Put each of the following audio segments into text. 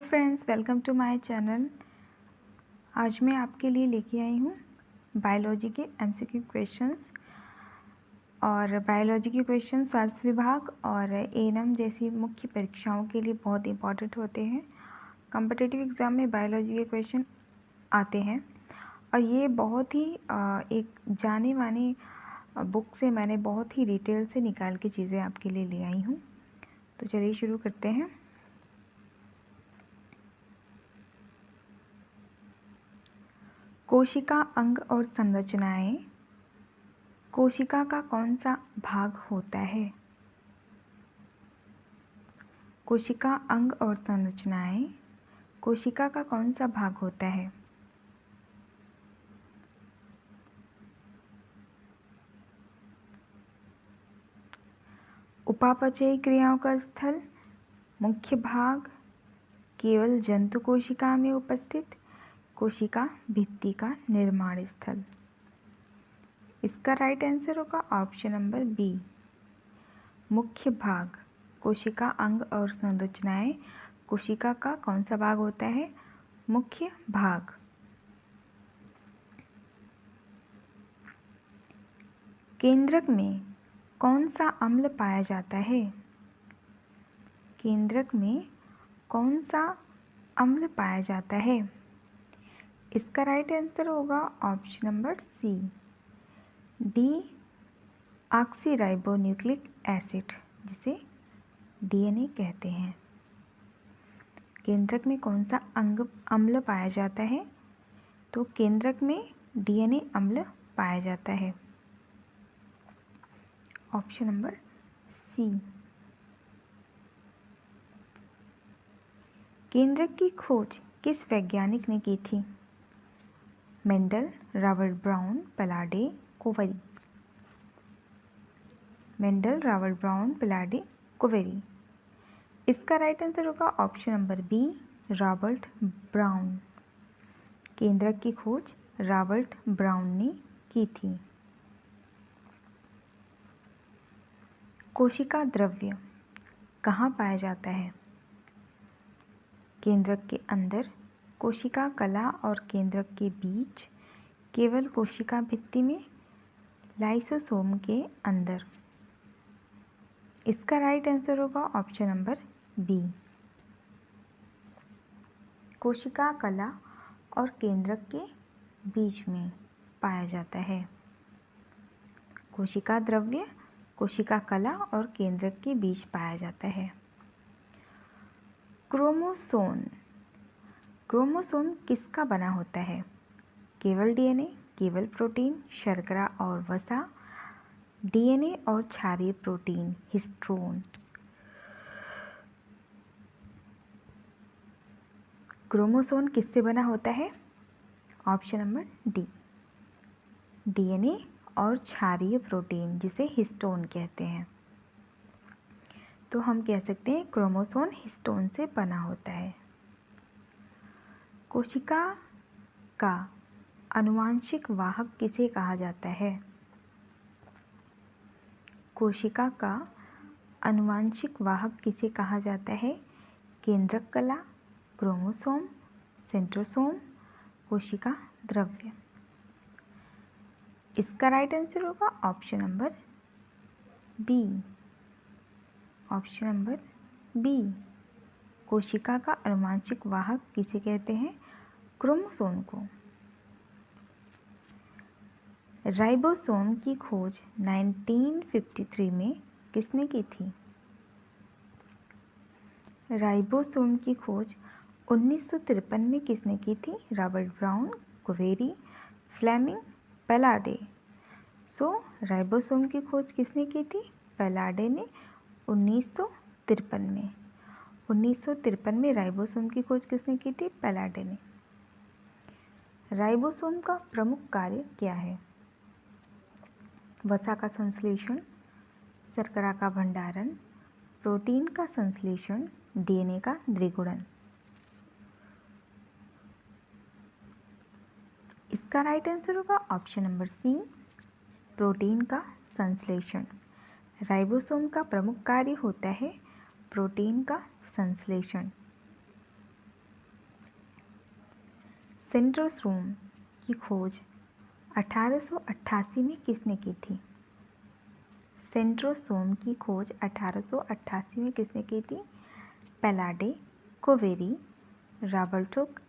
Friends, welcome to my channel. आज मैं आपके लिए लेके आई हूँ बायोलॉजी के एमसीक्यू क्वेश्चंस। और बायोलॉजी के क्वेश्चन स्वास्थ्य विभाग और एएनएम जैसी मुख्य परीक्षाओं के लिए बहुत इंपॉर्टेंट होते हैं। कॉम्पिटिटिव एग्ज़ाम में बायोलॉजी के क्वेश्चन आते हैं और ये बहुत ही एक जाने माने बुक से मैंने बहुत ही डिटेल से निकाल के चीज़ें आपके लिए ले आई हूँ। तो चलिए शुरू करते हैं। कोशिका अंग और संरचनाएं। कोशिका का कौन सा भाग होता है? कोशिका अंग और संरचनाएं। कोशिका का कौन सा भाग होता है? उपापचयी क्रियाओं का स्थल, मुख्य भाग, केवल जंतु कोशिका में उपस्थित, कोशिका भित्ति का निर्माण स्थल। इसका राइट आंसर होगा ऑप्शन नंबर बी, मुख्य भाग। कोशिका अंग और संरचनाएं। कोशिका का कौन सा भाग होता है? मुख्य भाग। केंद्रक में कौन सा अम्ल पाया जाता है? केंद्रक में कौन सा अम्ल पाया जाता है? इसका राइट आंसर होगा option number C, deoxyribonucleic acid, जिसे डीएनए कहते हैं। केंद्रक में कौन सा अम्ल पाया जाता है? तो केंद्रक में डीएनए अम्ल पाया जाता है। Option number C. केंद्रक की खोज किस वैज्ञानिक ने की थी? Mendel, Robert Brown, Palade, Boveri. Mendel, Robert Brown, Palade, Boveri. इसका राइट आंसर होगा option number B, Robert Brown. केंद्रक की खोज रॉबर्ट ब्राउन ने की थी। कोशिका द्रव्य कहाँ पाया जाता है? केंद्रक के अंदर, कोशिका कला और केंद्रक के बीच, केवल कोशिका भित्ति में, लाइसोसोम के अंदर। इसका राइट आंसर होगा ऑप्शन नंबर बी, कोशिका कला और केंद्रक के बीच में पाया जाता है। कोशिका द्रव्य कोशिका कला और केंद्रक के बीच पाया जाता है। क्रोमोसोम। क्रोमोसोम किसका बना होता है? केवल डीएनए, केवल प्रोटीन, शर्करा और वसा, डीएनए और क्षारीय प्रोटीन, हिस्टोन। क्रोमोसोम किससे बना होता है? ऑप्शन नंबर डी, डीएनए और क्षारीय प्रोटीन, जिसे हिस्टोन कहते हैं। तो हम कह सकते हैं क्रोमोसोम हिस्टोन से बना होता है। कोशिका का आनुवांशिक वाहक किसे कहा जाता है? कोशिका का आनुवांशिक वाहक किसे कहा जाता है? केंद्रक कला, क्रोमोसोम, सेंट्रोसोम, कोशिका द्रव्य। इसका राइट आंसर होगा option number B, option number B. कोशिका का आनुवांशिक वाहक किसे कहते हैं? क्रोमोसोम को। राइबोसोम की खोज 1953 में किसने की थी? राइबोसोम की खोज 1953 में किसने की थी? Robert Brown, Boveri, Fleming, Palade. Ribosome की खोज किसने की थी? पलाडे ने 1953 में। 1953 में राइबोसोम की खोज किसने की थी? पलाडे ने। राइबोसोम का प्रमुख कार्य क्या है? वसा का संश्लेषण, शर्करा का भंडारण, प्रोटीन का संश्लेषण, डीएनए का द्विगुणन। इसका राइट आंसर होगा ऑप्शन नंबर सी, प्रोटीन का संश्लेषण। राइबोसोम का प्रमुख कार्य होता है प्रोटीन का संश्लेषण। सेंट्रोसोम की खोज 1888 में किसने की थी? सेंट्रोसोम की खोज 1888 में किसने की थी? Palade, Boveri, Robert Hooke,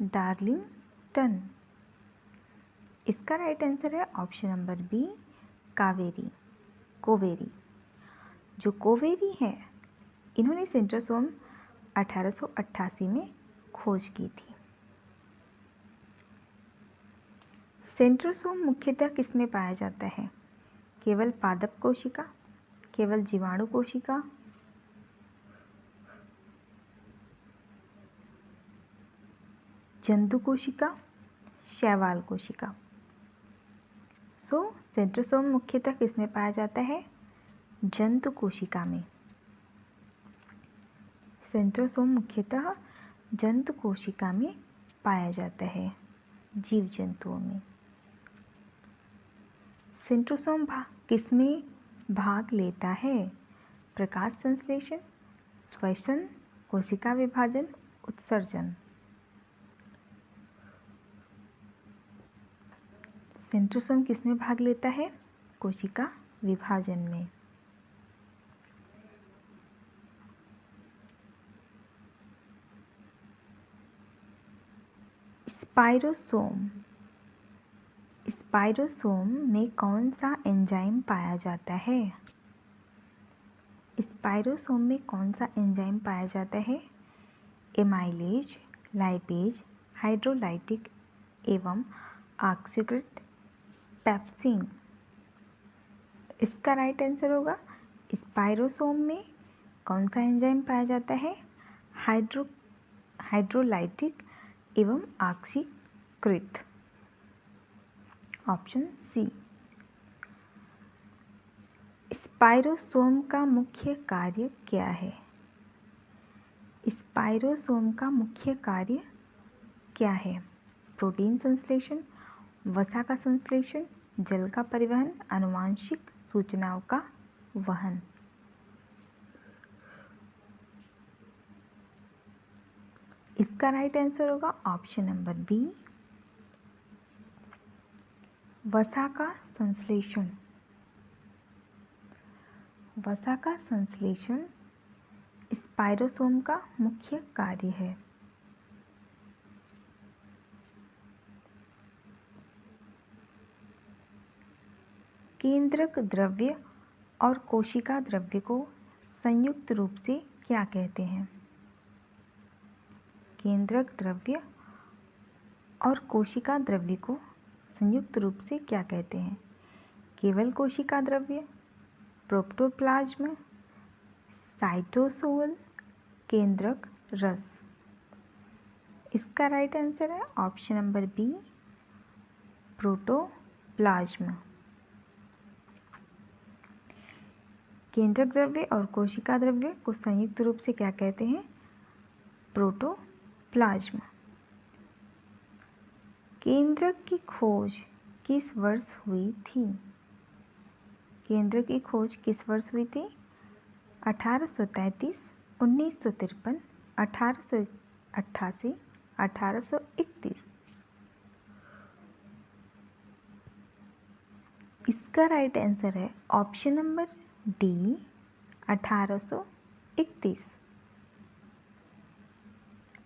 Darlington. इसका राइट आंसर है ऑप्शन नंबर बी, कोवेरी। जो कोवेरी है, इन्होंने सेंट्रोसोम 1888 में खोज की थी। सेंट्रोसोम मुख्यतः किसमें पाया जाता है? केवल पादप कोशिका, केवल जीवाणु कोशिका, जंतु कोशिका, शैवाल कोशिका। सेंट्रोसोम मुख्यतः किसमें पाया जाता है? जंतु कोशिका में। सेंट्रोसोम मुख्यतः जंतु कोशिका में पाया जाता है, जीव जंतुओं में। सेंट्रोसोम किसमें भाग लेता है? प्रकाश संश्लेषण, श्वसन, कोशिका विभाजन, उत्सर्जन। सेंट्रोसोम किसमें भाग लेता है? कोशिका विभाजन में। स्पाइरोसोम में कौन सा एंजाइम पाया जाता है? स्पाइरोसोम में कौन सा एंजाइम पाया जाता है? एमाइलेज, लाइपेज, हाइड्रोलाइटिक एवं ऑक्सीकृत पेप्सिन। इसका राइट आंसर होगा स्पाइरोसोम में कौन सा एंजाइम पाया जाता है? हाइड्रोलाइटिक एवं ऑक्सीकृत। Option C. स्पाइरोसोम का मुख्य कार्य क्या है? स्पाइरोसोम का मुख्य कार्य क्या है? प्रोटीन संश्लेषण, वसा का संश्लेषण, जल का परिवहन, आनुवांशिक सूचनाओं का वहन। इसका राइट आंसर होगा ऑप्शन नंबर बी, वसा का संश्लेषण। वसा का संश्लेषण स्पाइरोसोम का मुख्य कार्य है। केंद्रक द्रव्य और कोशिका द्रव्य को संयुक्त रूप से क्या कहते हैं? केंद्रक द्रव्य और कोशिका द्रव्य को संयुक्त रूप से क्या कहते हैं? केवल कोशिका द्रव्य, प्रोटोप्लाज्म, साइटोसोल, केंद्रक रस। इसका राइट आंसर है ऑप्शन नंबर बी, प्रोटोप्लाज्म। केंद्रक द्रव्य और कोशिका द्रव्य को संयुक्त रूप से क्या कहते हैं? प्रोटोप्लाज्म। केंद्रक की खोज किस वर्ष हुई थी? केंद्रक की खोज किस वर्ष हुई थी? 1833, 1953, 1888, 1831। इसका राइट आंसर है ऑप्शन नंबर डी, 1831।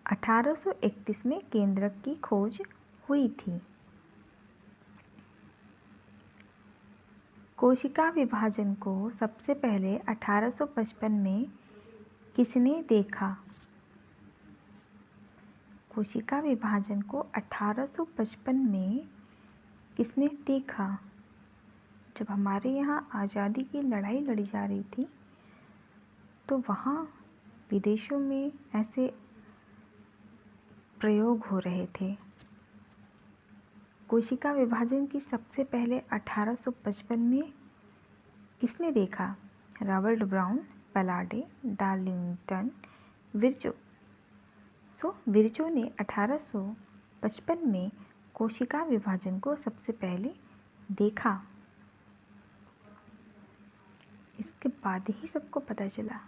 1831 में केंद्रक की खोज हुई थी। कोशिका विभाजन को सबसे पहले 1855 में किसने देखा? कोशिका विभाजन को 1855 में किसने देखा? जब हमारे यहाँ आज़ादी की लड़ाई लड़ी जा रही थी, तो वहाँ विदेशों में ऐसे प्रयोग हो रहे थे। कोशिका विभाजन की सबसे पहले 1855 में किसने देखा? Robert Brown, Palade, Darlington, Virchow. Virchow ने 1855 में कोशिका विभाजन को सबसे पहले देखा। इसके बाद ही सबको पता चला।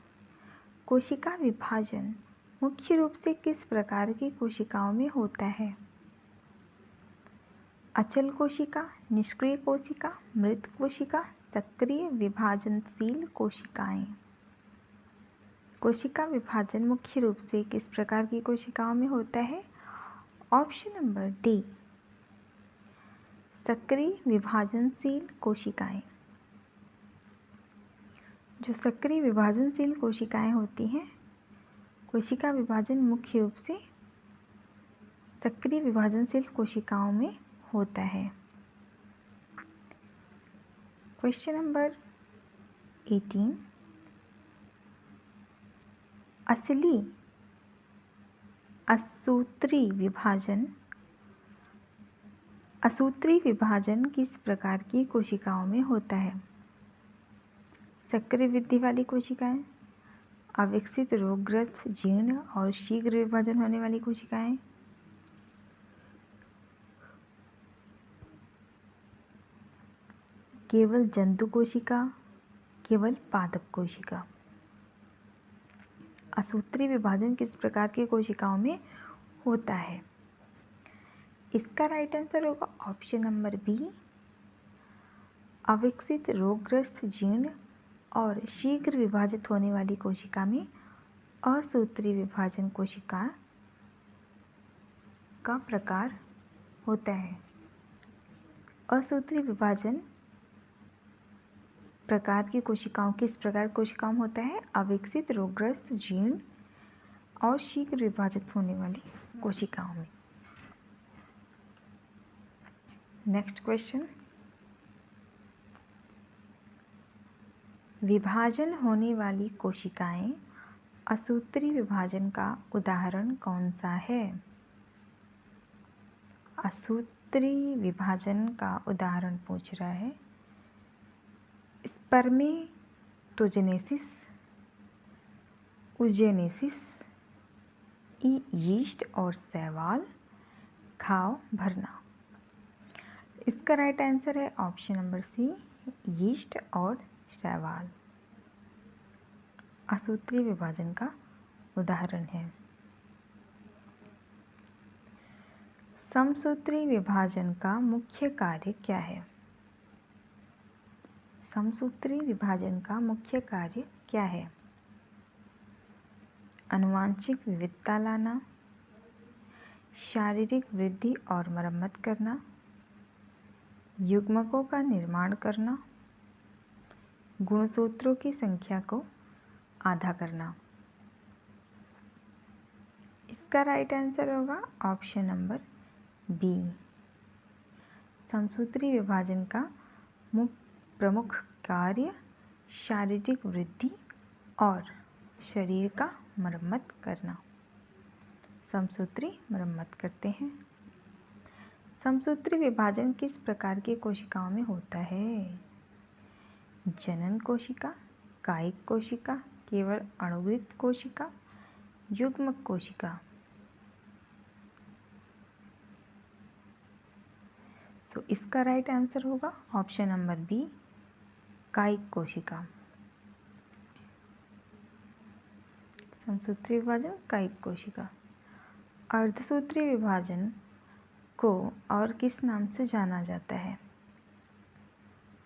कोशिका विभाजन मुख्य रूप से किस प्रकार की कोशिकाओं में होता है? अचल कोशिका, निष्क्रिय कोशिका, मृत कोशिका, सक्रिय विभाजनशील कोशिकाएं। कोशिका विभाजन मुख्य रूप से किस प्रकार की कोशिकाओं में होता है? ऑप्शन नंबर डी, सक्रिय विभाजनशील कोशिकाएं। जो सक्रिय विभाजनशील कोशिकाएं होती हैं, कोशिका विभाजन मुख्य रूप से सक्रिय विभाजनशील कोशिकाओं में होता है। क्वेश्चन नंबर 18, असली असूत्री विभाजन किस प्रकार की कोशिकाओं में होता है? सक्रिय वृद्धि वाली कोशिकाएं, अविकसित रोगग्रस्त जीर्ण और शीघ्र विभाजन होने वाली कोशिकाएं, केवल जंतु कोशिका, केवल पादप कोशिका। असूत्री विभाजन किस प्रकार की कोशिकाओं में होता है? इसका राइट आंसर होगा ऑप्शन नंबर बी, अविकसित रोगग्रस्त जीर्ण और शीघ्र विभाजित होने वाली कोशिका में असूत्री विभाजन कोशिका का प्रकार होता है। असूत्री विभाजन प्रकार की कोशिकाओं किस प्रकार कोशिकाओं में होता है? अविकसित रोगग्रस्त जीर्ण और शीघ्र विभाजित होने वाली कोशिकाओं में। नेक्स्ट क्वेश्चन, विभाजन होने वाली कोशिकाएं असूत्री विभाजन का उदाहरण कौन सा है? असूत्री विभाजन का उदाहरण पूछ रहा है। स्पर्मेटोजेनेसिस, ओजेनेसिस, यीस्ट और शैवाल, घाव भरना। इसका राइट आंसर है ऑप्शन नंबर सी, यीस्ट और शैवाल असूत्री विभाजन का उदाहरण है। समसूत्री विभाजन का मुख्य कार्य क्या है? समसूत्री विभाजन का मुख्य कार्य क्या है? आनुवांशिक विविधता लाना, शारीरिक वृद्धि और मरम्मत करना, युग्मकों का निर्माण करना, गुणसूत्रों की संख्या को आधा करना। इसका राइट आंसर होगा ऑप्शन नंबर बी, समसूत्री विभाजन का प्रमुख कार्य शारीरिक वृद्धि और शरीर का मरम्मत करना। समसूत्री मरम्मत करते हैं। समसूत्री विभाजन किस प्रकार की कोशिकाओं में होता है? जनन कोशिका, कायिक कोशिका, केवल अणुवृत्त कोशिका, युग्मक कोशिका। तो इसका राइट आंसर होगा ऑप्शन नंबर बी, कायिक कोशिका। समसूत्री विभाजन कायिक कोशिका। अर्धसूत्री विभाजन को और किस नाम से जाना जाता है?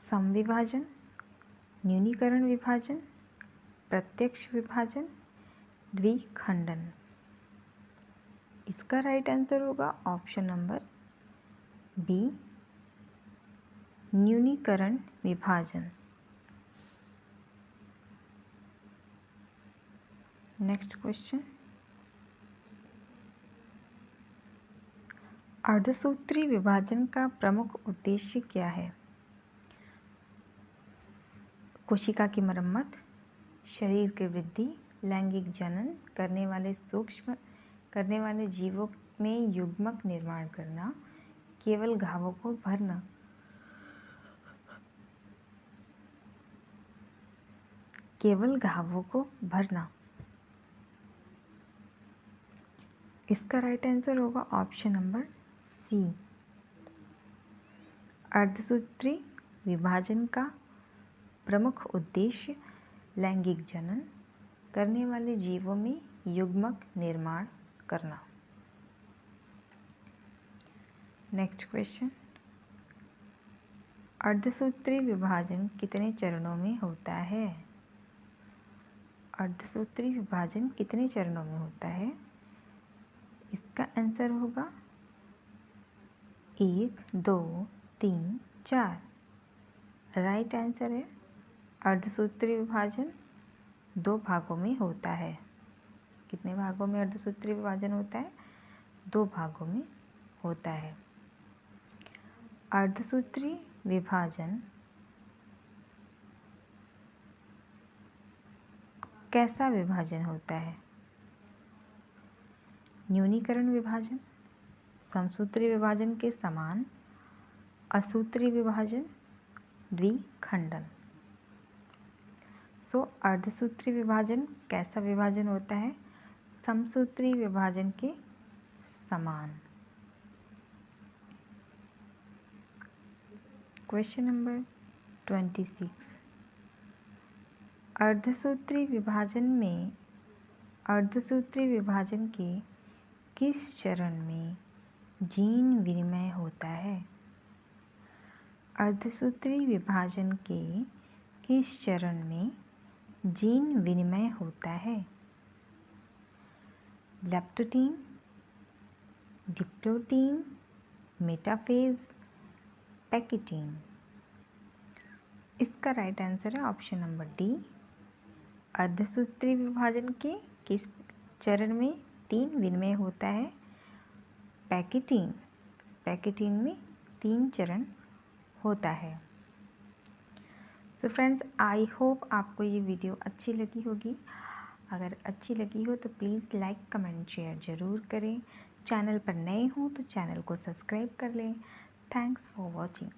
समविभाजन, न्यूनीकरण विभाजन, प्रत्यक्ष विभाजन, द्विखंडन। इसका राइट आंसर होगा ऑप्शन नंबर बी, न्यूनीकरण विभाजन। नेक्स्ट क्वेश्चन, अर्धसूत्री विभाजन का प्रमुख उद्देश्य क्या है? कोशिका की मरम्मत, शरीर की वृद्धि, लैंगिक जनन करने वाले जीवों में युग्मक निर्माण करना, केवल घावों को भरना। केवल घावों को भरना। इसका राइट आंसर होगा ऑप्शन नंबर सी, अर्धसूत्री विभाजन का प्रमुख उद्देश्य लैंगिक जनन करने वाले जीवों में युग्मक निर्माण करना। नेक्स्ट क्वेश्चन, अर्धसूत्री विभाजन कितने चरणों में होता है? अर्धसूत्री विभाजन कितने चरणों में होता है? इसका आंसर होगा 1, 2, 3, 4। राइट आंसर है अर्धसूत्री विभाजन 2 भागों में होता है। कितने भागों में अर्धसूत्री विभाजन होता है? 2 भागों में होता है। अर्धसूत्री विभाजन कैसा विभाजन होता है? न्यूनीकरण विभाजन, समसूत्री विभाजन के समान, असूत्री विभाजन, द्विखंडन। अर्धसूत्री विभाजन कैसा विभाजन होता है? समसूत्री विभाजन के समान। Question number 26। अर्धसूत्री विभाजन के किस चरण में जीन विनिमय होता है? अर्धसूत्री विभाजन के किस चरण में जीन विनिमय होता है? Leptotene, diplotene, metaphase, pachytene. इसका राइट आंसर है ऑप्शन नंबर डी। अर्धसूत्री विभाजन के किस चरण में 3 विनिमय होता है? पैकिटीन। पैकिटीन में 3 चरण होता है। सो फ्रेंड्स, आई होप आपको ये वीडियो अच्छी लगी होगी। अगर अच्छी लगी हो तो प्लीज़ लाइक, कमेंट, शेयर ज़रूर करें। चैनल पर नए हो तो चैनल को सब्सक्राइब कर लें। Thanks for watching.